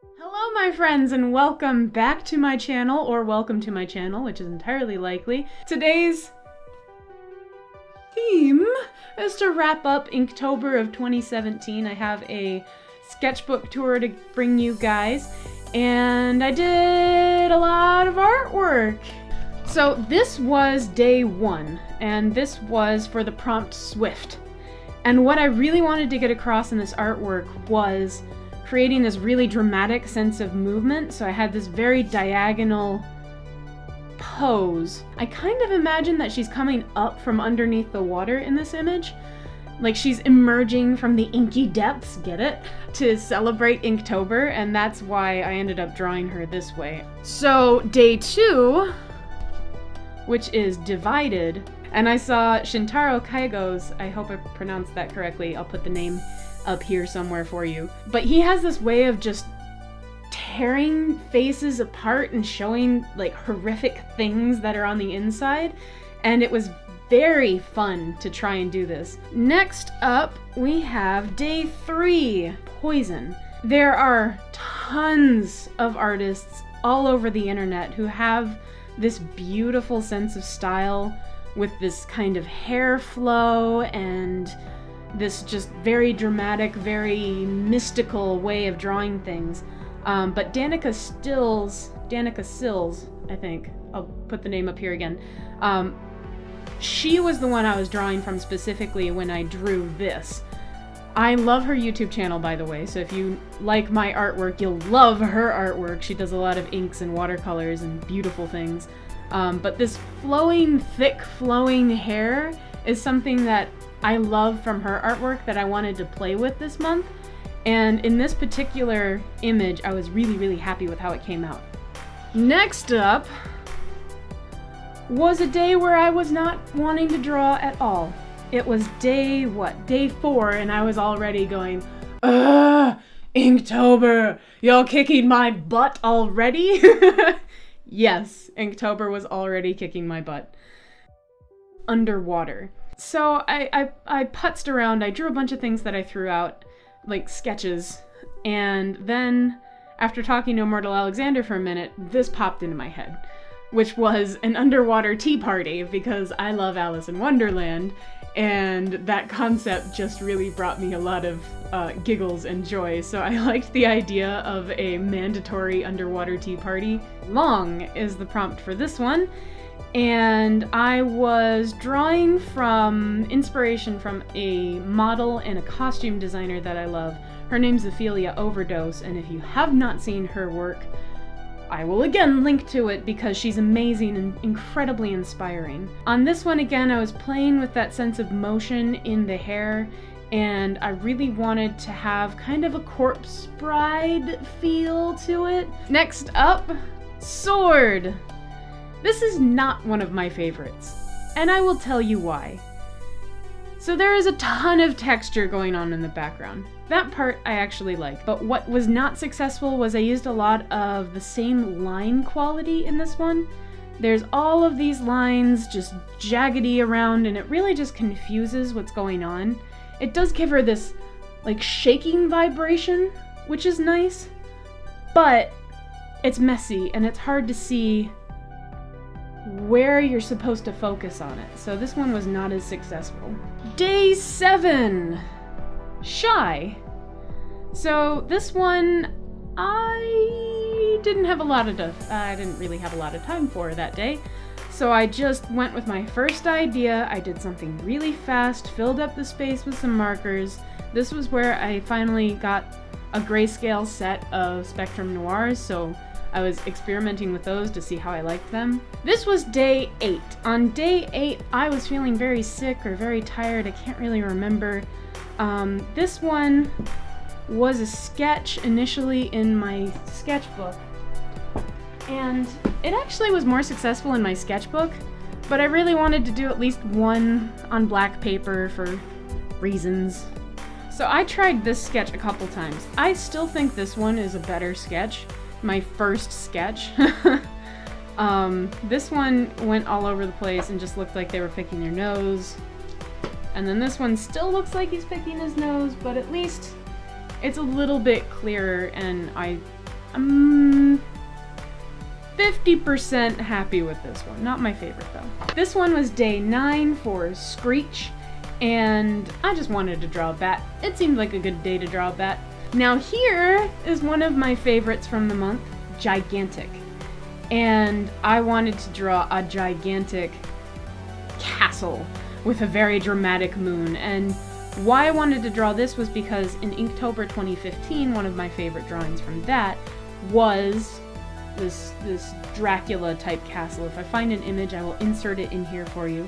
Hello my friends and welcome back to my channel, or welcome to my channel, which is entirely likely. Today's theme is to wrap up Inktober of 2017. I have a sketchbook tour to bring you guys, and I did a lot of artwork. So this was day one, and this was for the prompt Swift. And what I really wanted to get across in this artwork was creating this really dramatic sense of movement. So I had this very diagonal pose. I kind of imagine that she's coming up from underneath the water in this image. Like she's emerging from the inky depths, get it? To celebrate Inktober, and that's why I ended up drawing her this way. So day two, which is divided, and I saw Shintaro Kaigo's, I hope I pronounced that correctly, I'll put the name up here somewhere for you. But he has this way of just tearing faces apart and showing like horrific things that are on the inside, and it was very fun to try and do this. Next up, we have day three, Poison. There are tons of artists all over the internet who have this beautiful sense of style with this kind of hair flow and this just very dramatic, very mystical way of drawing things. But Danica Sills, I think, I'll put the name up here again, she was the one I was drawing from specifically when I drew this. I love her YouTube channel, by the way, so if you like my artwork, you'll love her artwork. She does a lot of inks and watercolors and beautiful things. But this flowing, thick flowing hair is something that I love from her artwork that I wanted to play with this month. And in this particular image, I was really, really happy with how it came out. Next up was a day where I was not wanting to draw at all. It was day four, and I was already going, ugh, Inktober, y'all kicking my butt already? Yes, Inktober was already kicking my butt. Underwater. So I putzed around, I drew a bunch of things that I threw out, like sketches, and then after talking to Immortal Alexander for a minute, this popped into my head, which was an underwater tea party, because I love Alice in Wonderland, and that concept just really brought me a lot of giggles and joy, so I liked the idea of a mandatory underwater tea party. Long is the prompt for this one, and I was drawing from inspiration from a model and a costume designer that I love. Her name's Ophelia Overdose, and if you have not seen her work, I will again link to it because she's amazing and incredibly inspiring. On this one again, I was playing with that sense of motion in the hair, and I really wanted to have kind of a corpse bride feel to it. Next up, Sword. This is not one of my favorites, and I will tell you why. So there is a ton of texture going on in the background. That part I actually like, but what was not successful was I used a lot of the same line quality in this one. There's all of these lines just jaggedy around, and it really just confuses what's going on. It does give her this like shaking vibration, which is nice, but it's messy and it's hard to see where you're supposed to focus on it. So this one was not as successful. Day 7, Shy. So this one I didn't really have a lot of time for that day. So I just went with my first idea. I did something really fast, filled up the space with some markers. This was where I finally got a grayscale set of Spectrum Noirs, so I was experimenting with those to see how I liked them. This was day 8. On day 8, I was feeling very sick or very tired, I can't really remember. This one was a sketch initially in my sketchbook, and it actually was more successful in my sketchbook, but I really wanted to do at least one on black paper for reasons. So I tried this sketch a couple times. I still think this one is a better sketch. My first sketch. This one went all over the place and just looked like they were picking their nose. And then this one still looks like he's picking his nose, but at least it's a little bit clearer, and I I'm 50% happy with this one. Not my favorite though. This one was day 9 for Screech, and I just wanted to draw a bat. It seemed like a good day to draw a bat. Now here is one of my favorites from the month, Gigantic. And I wanted to draw a gigantic castle with a very dramatic moon. And why I wanted to draw this was because in Inktober 2015, one of my favorite drawings from that was this Dracula type castle. If I find an image, I will insert it in here for you.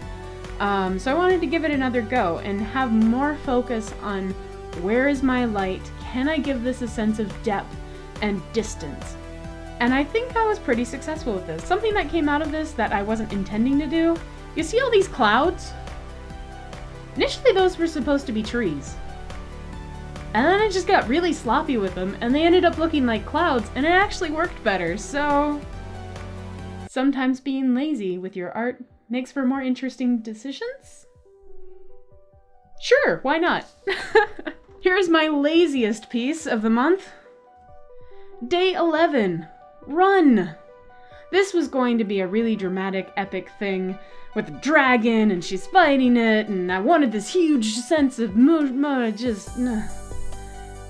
So I wanted to give it another go and have more focus on where is my light? Can I give this a sense of depth and distance? And I think I was pretty successful with this. Something that came out of this that I wasn't intending to do. You see all these clouds? Initially those were supposed to be trees. And then I just got really sloppy with them, and they ended up looking like clouds, and it actually worked better, so... Sometimes being lazy with your art makes for more interesting decisions? Sure, why not? Here's my laziest piece of the month. Day 11. Run! This was going to be a really dramatic, epic thing with a dragon, and she's fighting it, and I wanted this huge sense of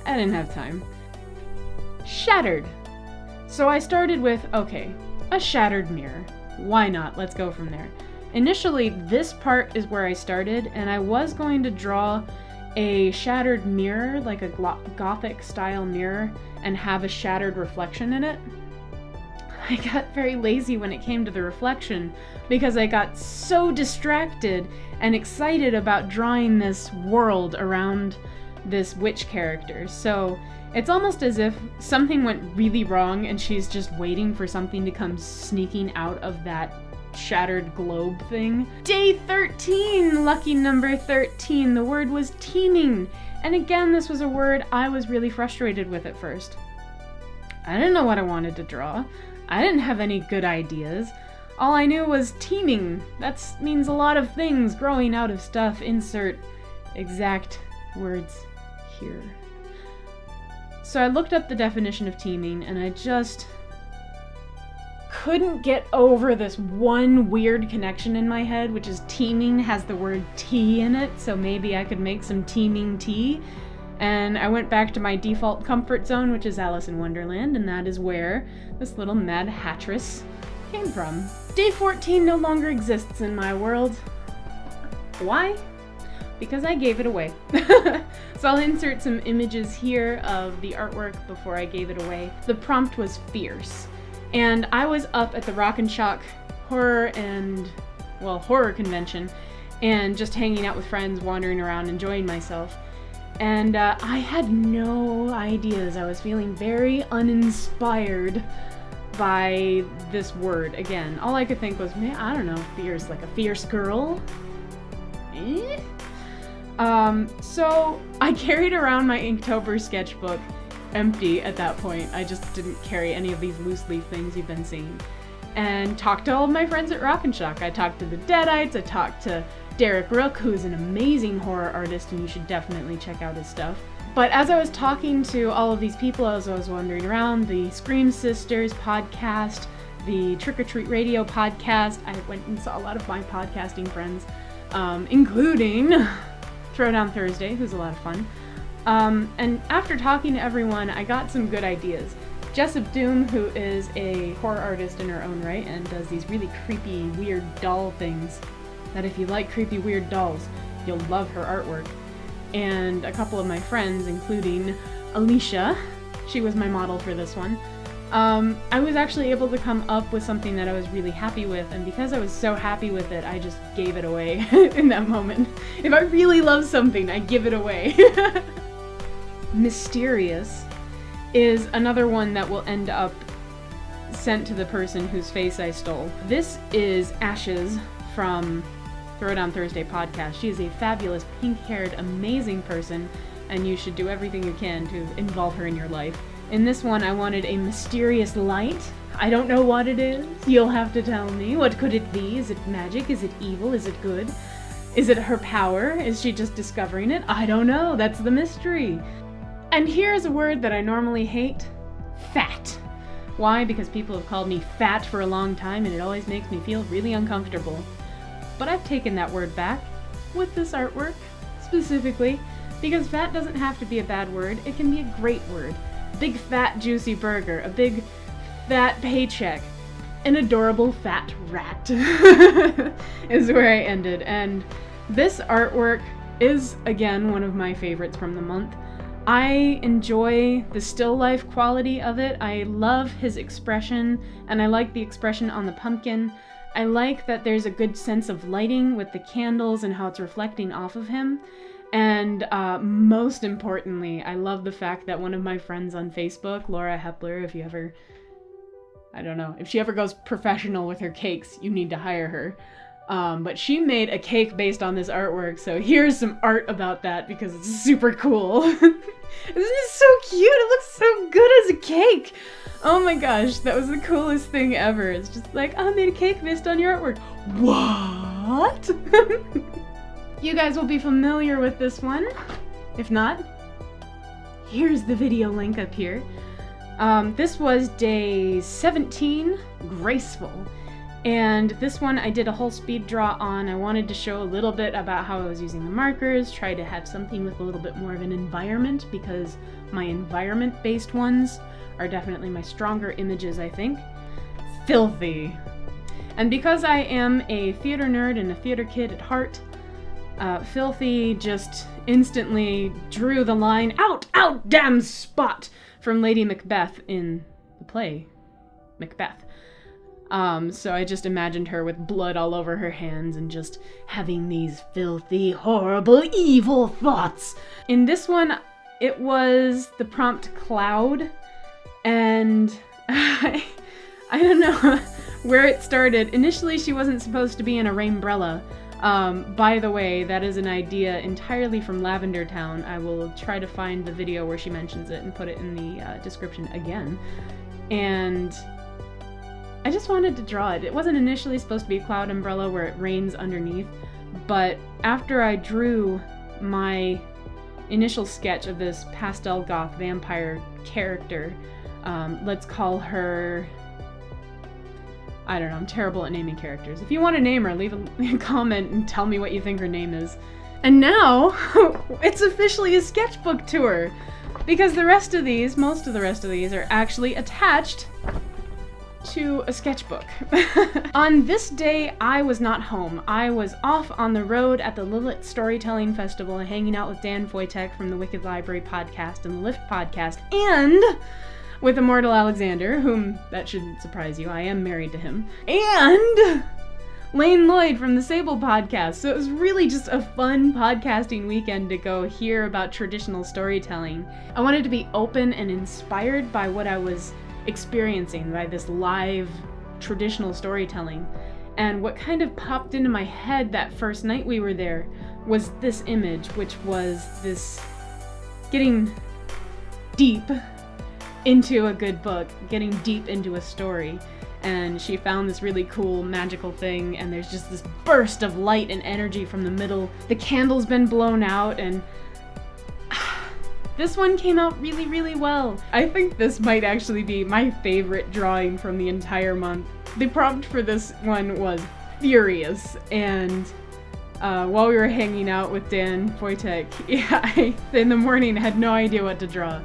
I didn't have time. Shattered. So I started with, okay, a shattered mirror. Why not? Let's go from there. Initially, this part is where I started, and I was going to draw a shattered mirror, like a gothic style mirror, and have a shattered reflection in it. I got very lazy when it came to the reflection because I got so distracted and excited about drawing this world around this witch character. So it's almost as if something went really wrong and she's just waiting for something to come sneaking out of that shattered globe thing. Day 13! Lucky number 13. The word was teeming. And again, this was a word I was really frustrated with at first. I didn't know what I wanted to draw. I didn't have any good ideas. All I knew was teeming. That means a lot of things growing out of stuff. Insert exact words here. So I looked up the definition of teeming, and I just couldn't get over this one weird connection in my head, which is teeming has the word tea in it, so maybe I could make some teeming tea. And I went back to my default comfort zone, which is Alice in Wonderland, and that is where this little Mad Hattress came from. Day 14 no longer exists in my world. Why? Because I gave it away. So I'll insert some images here of the artwork before I gave it away. The prompt was fierce. And I was up at the Rock and Shock horror convention, and just hanging out with friends, wandering around, enjoying myself. And I had no ideas. I was feeling very uninspired by this word. Again, all I could think was, man, I don't know, fierce, like a fierce girl? Eh? So I carried around my Inktober sketchbook empty at that point. I just didn't carry any of these loose leaf things you've been seeing. And talked to all of my friends at Rock and Shock. I talked to the Deadites, I talked to Derek Rook, who's an amazing horror artist, and you should definitely check out his stuff. But as I was talking to all of these people, as I was wandering around, the Scream Sisters podcast, the Trick or Treat Radio podcast, I went and saw a lot of my podcasting friends, including Throwdown Thursday, who's a lot of fun. And after talking to everyone, I got some good ideas. Jessup Doom, who is a horror artist in her own right and does these really creepy, weird doll things, that if you like creepy, weird dolls, you'll love her artwork. And a couple of my friends, including Alicia, she was my model for this one, I was actually able to come up with something that I was really happy with, and because I was so happy with it, I just gave it away in that moment. If I really love something, I give it away. Mysterious is another one that will end up sent to the person whose face I stole. This is Ashes from Throwdown Thursday podcast. She is a fabulous, pink-haired, amazing person, and you should do everything you can to involve her in your life. In this one, I wanted a mysterious light. I don't know what it is. You'll have to tell me. What could it be? Is it magic? Is it evil? Is it good? Is it her power? Is she just discovering it? I don't know. That's the mystery. And here's a word that I normally hate. Fat. Why? Because people have called me fat for a long time and it always makes me feel really uncomfortable. But I've taken that word back with this artwork, specifically, because fat doesn't have to be a bad word, it can be a great word. A big fat juicy burger, a big fat paycheck, an adorable fat rat is where I ended. And this artwork is, again, one of my favorites from the month. I enjoy the still life quality of it. I love his expression, and I like the expression on the pumpkin. I like that there's a good sense of lighting with the candles and how it's reflecting off of him. And most importantly, I love the fact that one of my friends on Facebook, Laura Hepler, if you ever, I don't know, if she ever goes professional with her cakes, you need to hire her. But she made a cake based on this artwork, so here's some art about that because it's super cool. Isn't it so cute? It looks so good as a cake! Oh my gosh, that was the coolest thing ever. It's just like, I made a cake based on your artwork. What? You guys will be familiar with this one. If not, here's the video link up here. This was day 17, Graceful. And this one I did a whole speed draw on. I wanted to show a little bit about how I was using the markers, try to have something with a little bit more of an environment, because my environment-based ones are definitely my stronger images, I think. Filthy. And because I am a theater nerd and a theater kid at heart, Filthy just instantly drew the line, out, damn spot, from Lady Macbeth in the play Macbeth. So I just imagined her with blood all over her hands and just having these filthy, horrible, evil thoughts. In this one, it was the prompt cloud, and I don't know where it started. Initially, she wasn't supposed to be in a rainbrella. By the way, that is an idea entirely from Lavender Town. I will try to find the video where she mentions it and put it in the description again. And I just wanted to draw it. It wasn't initially supposed to be a cloud umbrella where it rains underneath, but after I drew my initial sketch of this pastel goth vampire character, let's call her, I don't know, I'm terrible at naming characters. If you want to name her, leave a comment and tell me what you think her name is. And now, it's officially a sketchbook tour, because the rest of these, most of the rest of these, are actually attached to a sketchbook. On this day, I was not home. I was off on the road at the Lilith Storytelling Festival and hanging out with Dan Wojtek from the Wicked Library podcast and the Lift podcast, and with Immortal Alexander, whom, that shouldn't surprise you, I am married to him, and Lane Lloyd from the Sable podcast. So it was really just a fun podcasting weekend to go hear about traditional storytelling. I wanted to be open and inspired by what I was experiencing, by this live traditional storytelling. And what kind of popped into my head that first night we were there was this image, which was this getting deep into a good book, getting deep into a story. And she found this really cool magical thing, and there's just this burst of light and energy from the middle. The candle's been blown out, and this one came out really, really well. I think this might actually be my favorite drawing from the entire month. The prompt for this one was furious, and while we were hanging out with Dan Wojtek, I, in the morning, had no idea what to draw.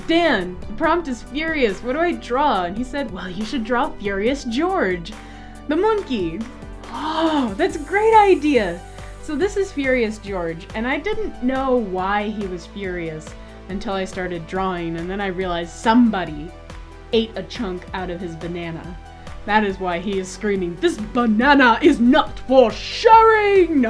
Dan, the prompt is furious, what do I draw? And he said, well, you should draw Furious George, the monkey. Oh, that's a great idea. So this is Furious George, and I didn't know why he was furious until I started drawing, and then I realized somebody ate a chunk out of his banana. That is why he is screaming, "This banana is not for sharing!"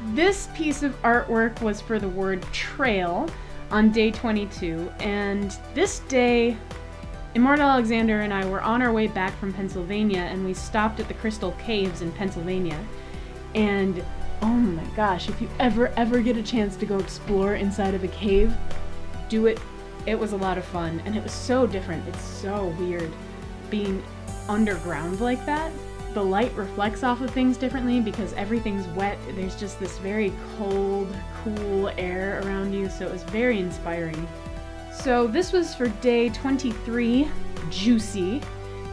This piece of artwork was for the word trail on day 22, and this day, Immortal Alexander and I were on our way back from Pennsylvania, and we stopped at the Crystal Caves in Pennsylvania. And oh my gosh, if you ever get a chance to go explore inside of a cave, do it. It was a lot of fun, and it was so different. It's so weird being underground like that. The light reflects off of things differently because everything's wet. There's just this very cold, cool air around you, so it was very inspiring. So this was for day 23, juicy.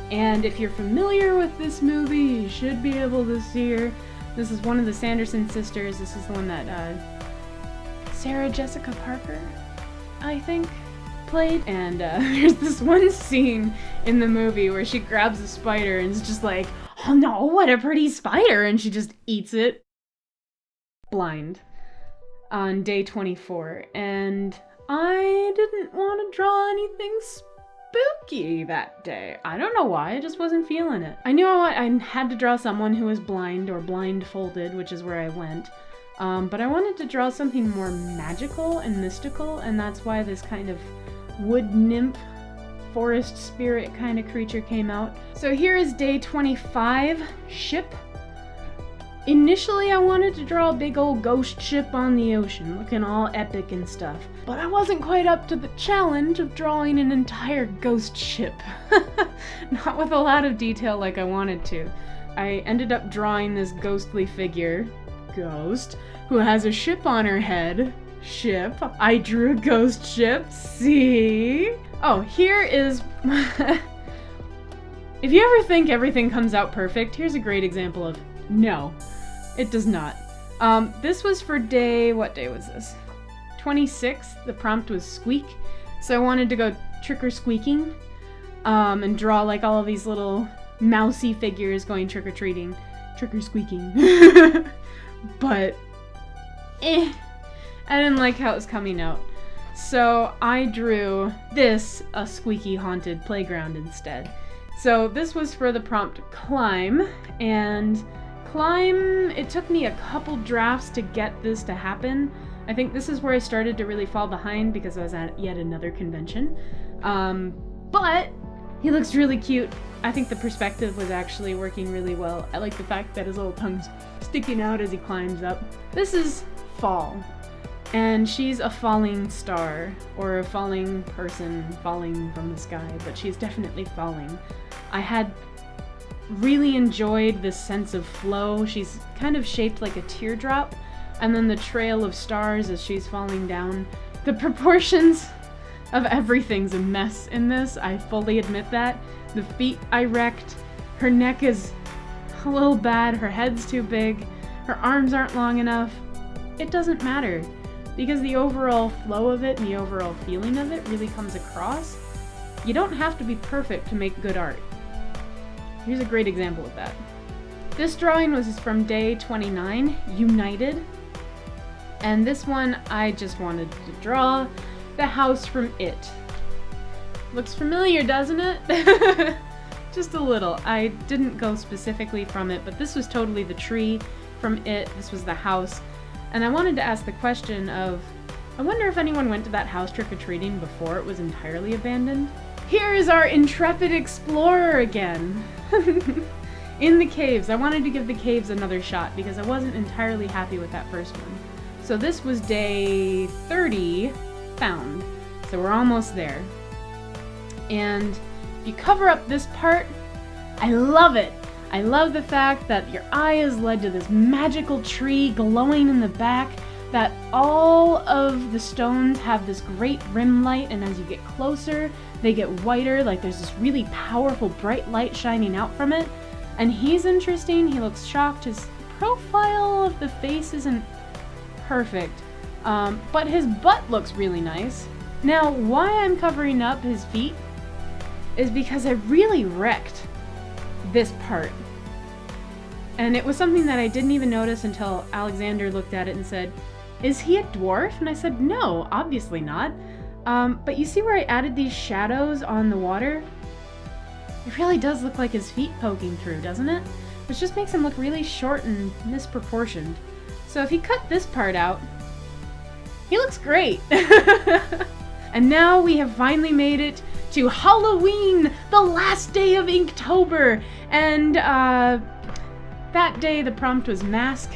And if you're familiar with this movie, you should be able to see her. This is one of the Sanderson sisters. This is the one that Sarah Jessica Parker, I think, played. And there's this one scene in the movie where she grabs a spider and is just like, oh no, what a pretty spider, and she just eats it. Blind. On day 24. And I didn't want to draw anything spooky that day. I don't know why, I just wasn't feeling it. I knew I had to draw someone who was blind or blindfolded, which is where I went. But I wanted to draw something more magical and mystical, and that's why this kind of wood nymph, forest spirit kind of creature came out. So here is day 25, ship. Initially, I wanted to draw a big old ghost ship on the ocean, looking all epic and stuff. But I wasn't quite up to the challenge of drawing an entire ghost ship. Not with a lot of detail like I wanted to. I ended up drawing this ghostly figure, ghost, who has a ship on her head. Ship. I drew a ghost ship. See? Oh, here is... If you ever think everything comes out perfect, here's a great example of no. It does not. This was for day, what day was this? 26. The prompt was squeak. So I wanted to go trick-or-squeaking, and draw like all of these little mousy figures going trick-or-treating. Trick-or-squeaking. But, I didn't like how it was coming out. So I drew this, a squeaky haunted playground instead. So this was for the prompt climb, and climb, it took me a couple drafts to get this to happen. I think this is where I started to really fall behind because I was at yet another convention. But he looks really cute. I think the perspective was actually working really well. I like the fact that his little tongue's sticking out as he climbs up. This is fall, and she's a falling star, or a falling person falling from the sky, but she's definitely falling. I had really enjoyed this sense of flow. She's kind of shaped like a teardrop, and then the trail of stars as she's falling down. The proportions of everything's a mess in this, I fully admit that. The feet I wrecked, her neck is a little bad, her head's too big, her arms aren't long enough. It doesn't matter, because the overall flow of it and the overall feeling of it really comes across. You don't have to be perfect to make good art. Here's a great example of that. This drawing was from day 29, United. And this one, I just wanted to draw the house from It. Looks familiar, doesn't it? Just a little. I didn't go specifically from it, but this was totally the tree from It. This was the house. And I wanted to ask the question of, I wonder if anyone went to that house trick-or-treating before it was entirely abandoned? Here is our intrepid explorer again. In the caves. I wanted to give the caves another shot because I wasn't entirely happy with that first one. So this was day 30, found. So we're almost there. And if you cover up this part, I love it. I love the fact that your eye is led to this magical tree glowing in the back, that all of the stones have this great rim light, and as you get closer, they get whiter, like there's this really powerful bright light shining out from it. And he's interesting, he looks shocked, his profile of the face isn't perfect, but his butt looks really nice. Now, why I'm covering up his feet is because I really wrecked this part. And it was something that I didn't even notice until Alexander looked at it and said, "Is he a dwarf?" And I said, "No, obviously not." But you see where I added these shadows on the water? It really does look like his feet poking through, doesn't it? Which just makes him look really short and misproportioned. So if you cut this part out, he looks great. And now we have finally made it to Halloween, the last day of Inktober. And that day the prompt was mask,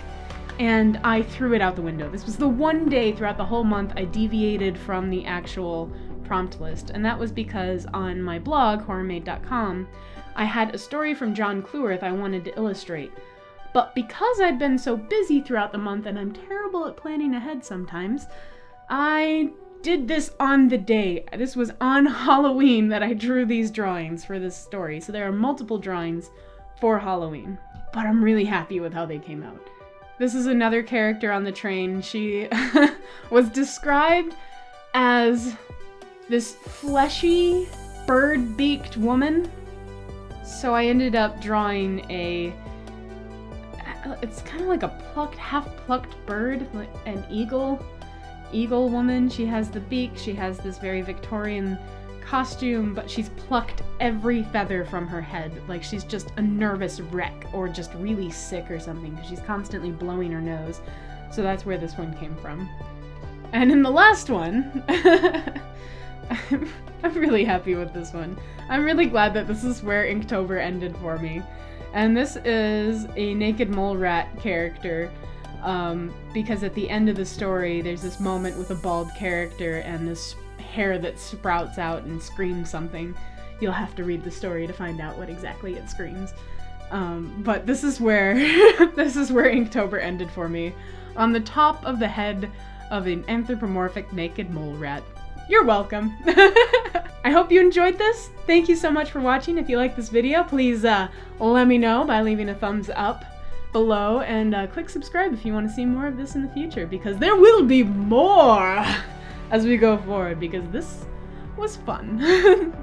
and I threw it out the window. This was the one day throughout the whole month I deviated from the actual prompt list, and that was because on my blog, horrormade.com, I had a story from John Cleworth I wanted to illustrate. But because I'd been so busy throughout the month, and I'm terrible at planning ahead sometimes, I did this on the day. This was on Halloween that I drew these drawings for this story. So there are multiple drawings for Halloween, but I'm really happy with how they came out. This is another character on the train. She was described as this fleshy, bird-beaked woman. So I ended up drawing it's kind of like a half-plucked bird, like an eagle woman. She has the beak, she has this very Victorian costume, but she's plucked every feather from her head. Like she's just a nervous wreck or just really sick or something, because she's constantly blowing her nose. So that's where this one came from. And in the last one, I'm really happy with this one. I'm really glad that this is where Inktober ended for me. And this is a naked mole rat character, because at the end of the story there's this moment with a bald character and this hair that sprouts out and screams something. You'll have to read the story to find out what exactly it screams. But this is where Inktober ended for me, on the top of the head of an anthropomorphic naked mole rat. You're welcome. I hope you enjoyed this. Thank you so much for watching. If you like this video, please let me know by leaving a thumbs up below, and click subscribe if you want to see more of this in the future, because there will be more as we go forward, because this was fun.